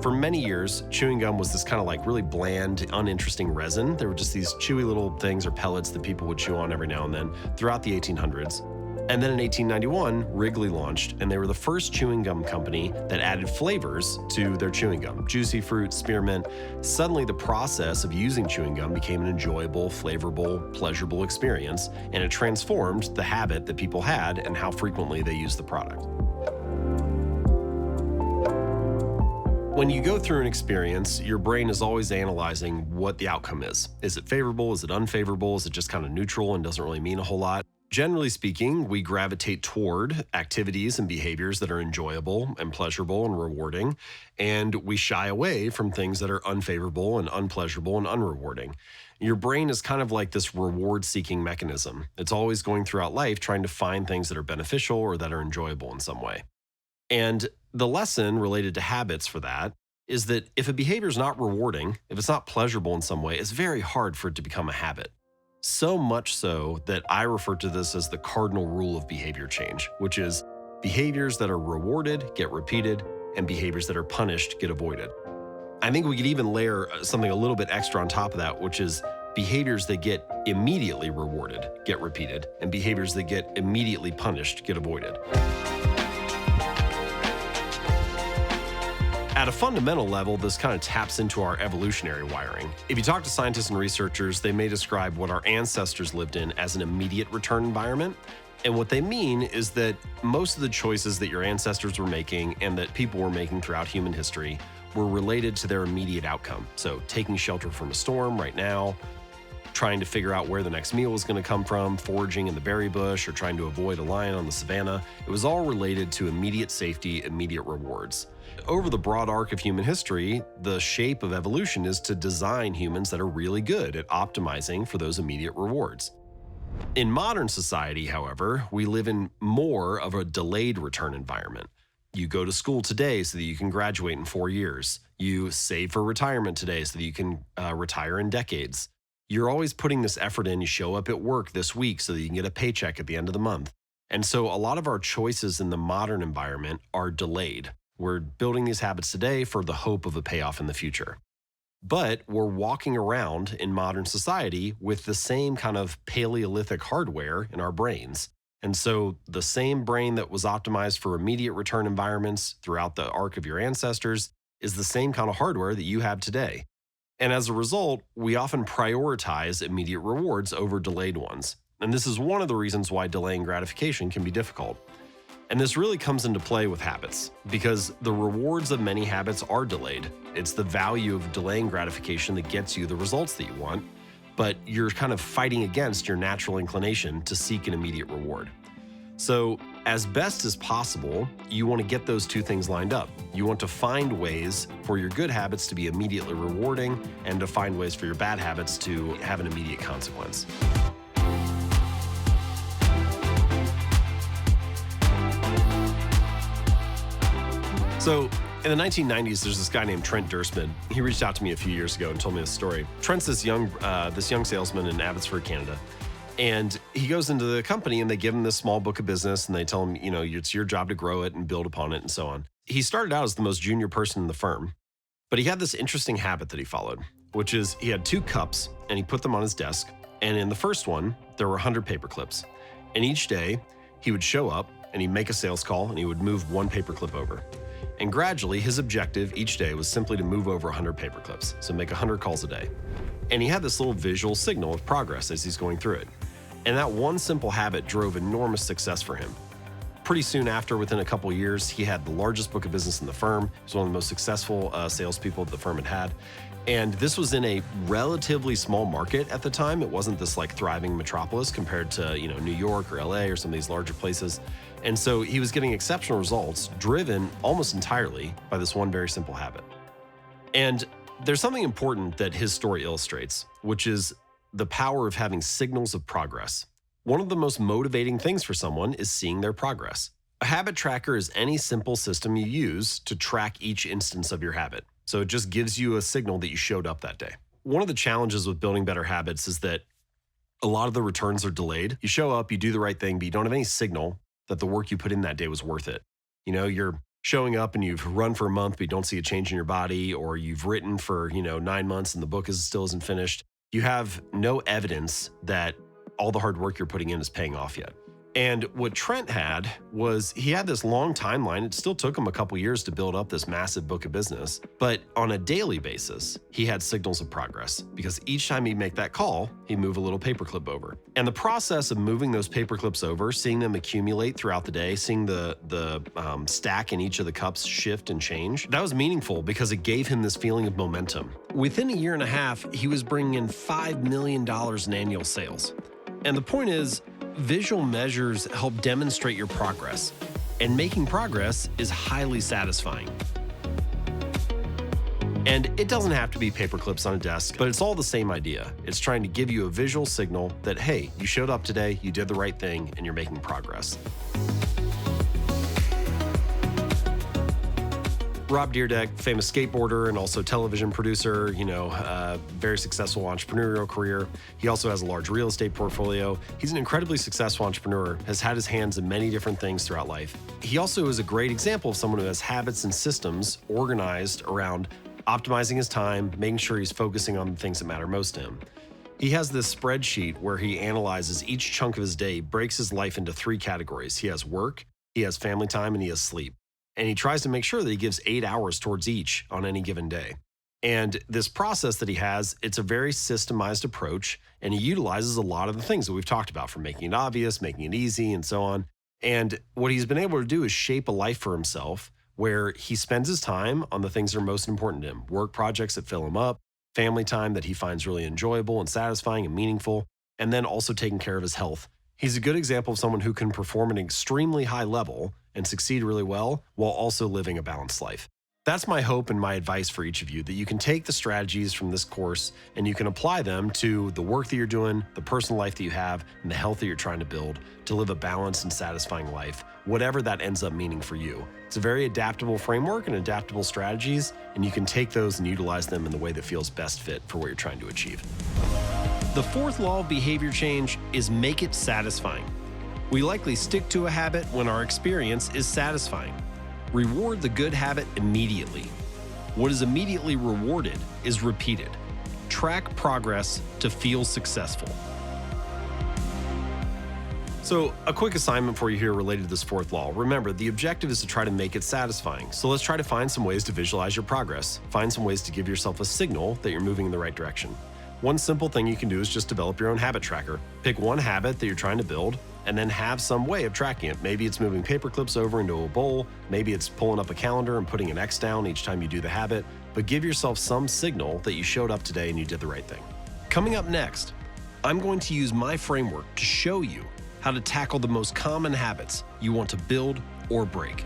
For many years, chewing gum was this kind of like really bland, uninteresting resin. There were just these chewy little things or pellets that people would chew on every now and then throughout the 1800s. And then in 1891, Wrigley launched, and they were the first chewing gum company that added flavors to their chewing gum. Juicy fruit, spearmint. Suddenly, the process of using chewing gum became an enjoyable, flavorful, pleasurable experience, and it transformed the habit that people had and how frequently they used the product. When you go through an experience, your brain is always analyzing what the outcome is. Is it favorable? Is it unfavorable? Is it just kind of neutral and doesn't really mean a whole lot? Generally speaking, we gravitate toward activities and behaviors that are enjoyable and pleasurable and rewarding, and we shy away from things that are unfavorable and unpleasurable and unrewarding. Your brain is kind of like this reward-seeking mechanism. It's always going throughout life trying to find things that are beneficial or that are enjoyable in some way. And the lesson related to habits for that is that if a behavior is not rewarding, if it's not pleasurable in some way, it's very hard for it to become a habit. So much so that I refer to this as the cardinal rule of behavior change, which is behaviors that are rewarded get repeated and behaviors that are punished get avoided. I think we could even layer something a little bit extra on top of that, which is behaviors that get immediately rewarded get repeated and behaviors that get immediately punished get avoided. At a fundamental level, this kind of taps into our evolutionary wiring. If you talk to scientists and researchers, they may describe what our ancestors lived in as an immediate return environment. And what they mean is that most of the choices that your ancestors were making and that people were making throughout human history were related to their immediate outcome. So taking shelter from a storm right now, trying to figure out where the next meal was going to come from, foraging in the berry bush, or trying to avoid a lion on the savannah. It was all related to immediate safety, immediate rewards. Over the broad arc of human history, the shape of evolution is to design humans that are really good at optimizing for those immediate rewards. In modern society, however, we live in more of a delayed return environment. You go to school today so that you can graduate in 4 years. You save for retirement today so that you can retire in decades. You're always putting this effort in. You show up at work this week so that you can get a paycheck at the end of the month. And so a lot of our choices in the modern environment are delayed. We're building these habits today for the hope of a payoff in the future. But we're walking around in modern society with the same kind of Paleolithic hardware in our brains. And so the same brain that was optimized for immediate return environments throughout the arc of your ancestors is the same kind of hardware that you have today. And as a result, we often prioritize immediate rewards over delayed ones. And this is one of the reasons why delaying gratification can be difficult. And this really comes into play with habits, because the rewards of many habits are delayed. It's the value of delaying gratification that gets you the results that you want, but you're kind of fighting against your natural inclination to seek an immediate reward. So, as best as possible, you want to get those two things lined up. You want to find ways for your good habits to be immediately rewarding and to find ways for your bad habits to have an immediate consequence. So in the 1990s, there's this guy named Trent Dursman. He reached out to me a few years ago and told me this story. Trent's this young salesman in Abbotsford, Canada. And he goes into the company and they give him this small book of business and they tell him, it's your job to grow it and build upon it and so on. He started out as the most junior person in the firm, but he had this interesting habit that he followed, which is he had 2 cups and he put them on his desk. And in the first one, there were 100 paper clips. And each day he would show up and he'd make a sales call and he would move 1 paper clip over. And gradually, his objective each day was simply to move over 100 paper clips, so make 100 calls a day. And he had this little visual signal of progress as he's going through it. And that one simple habit drove enormous success for him. Pretty soon after, within a couple of years, he had the largest book of business in the firm. He was one of the most successful salespeople that the firm had had. And this was in a relatively small market at the time. It wasn't this like thriving metropolis compared to, New York or LA or some of these larger places. And so he was getting exceptional results driven almost entirely by this one very simple habit. And there's something important that his story illustrates, which is the power of having signals of progress. One of the most motivating things for someone is seeing their progress. A habit tracker is any simple system you use to track each instance of your habit. So it just gives you a signal that you showed up that day. One of the challenges with building better habits is that a lot of the returns are delayed. You show up, you do the right thing, but you don't have any signal that the work you put in that day was worth it. You're Showing up and you've run for a month, but you don't see a change in your body, or you've written for, 9 months and the book still isn't finished. You have no evidence that all the hard work you're putting in is paying off yet. And what Trent had was he had this long timeline. It still took him a couple years to build up this massive book of business. But on a daily basis, he had signals of progress because each time he'd make that call, he'd move a little paperclip over. And the process of moving those paperclips over, seeing them accumulate throughout the day, seeing the stack in each of the cups shift and change, that was meaningful because it gave him this feeling of momentum. Within a year and a half, he was bringing in $5 million in annual sales. And the point is, visual measures help demonstrate your progress, and making progress is highly satisfying. And it doesn't have to be paper clips on a desk, but it's all the same idea. It's trying to give you a visual signal that, hey, you showed up today, you did the right thing, and you're making progress. Rob Dyrdek, famous skateboarder and also television producer, very successful entrepreneurial career. He also has a large real estate portfolio. He's an incredibly successful entrepreneur, has had his hands in many different things throughout life. He also is a great example of someone who has habits and systems organized around optimizing his time, making sure he's focusing on the things that matter most to him. He has this spreadsheet where he analyzes each chunk of his day, breaks his life into 3 categories. He has work, he has family time, and he has sleep. And he tries to make sure that he gives 8 hours towards each on any given day. And this process that he has, it's a very systemized approach, and he utilizes a lot of the things that we've talked about, from making it obvious, making it easy, and so on. And what he's been able to do is shape a life for himself where he spends his time on the things that are most important to him, work projects that fill him up, family time that he finds really enjoyable and satisfying and meaningful, and then also taking care of his health. He's a good example of someone who can perform at an extremely high level and succeed really well while also living a balanced life. That's my hope and my advice for each of you, that you can take the strategies from this course and you can apply them to the work that you're doing, the personal life that you have, and the health that you're trying to build to live a balanced and satisfying life, whatever that ends up meaning for you. It's a very adaptable framework and adaptable strategies, and you can take those and utilize them in the way that feels best fit for what you're trying to achieve. The 4th law of behavior change is make it satisfying. We likely stick to a habit when our experience is satisfying. Reward the good habit immediately. What is immediately rewarded is repeated. Track progress to feel successful. So, a quick assignment for you here related to this 4th law. Remember, the objective is to try to make it satisfying. So let's try to find some ways to visualize your progress. Find some ways to give yourself a signal that you're moving in the right direction. One simple thing you can do is just develop your own habit tracker. Pick one habit that you're trying to build, and then have some way of tracking it. Maybe it's moving paper clips over into a bowl. Maybe it's pulling up a calendar and putting an X down each time you do the habit. But give yourself some signal that you showed up today and you did the right thing. Coming up next, I'm going to use my framework to show you how to tackle the most common habits you want to build or break.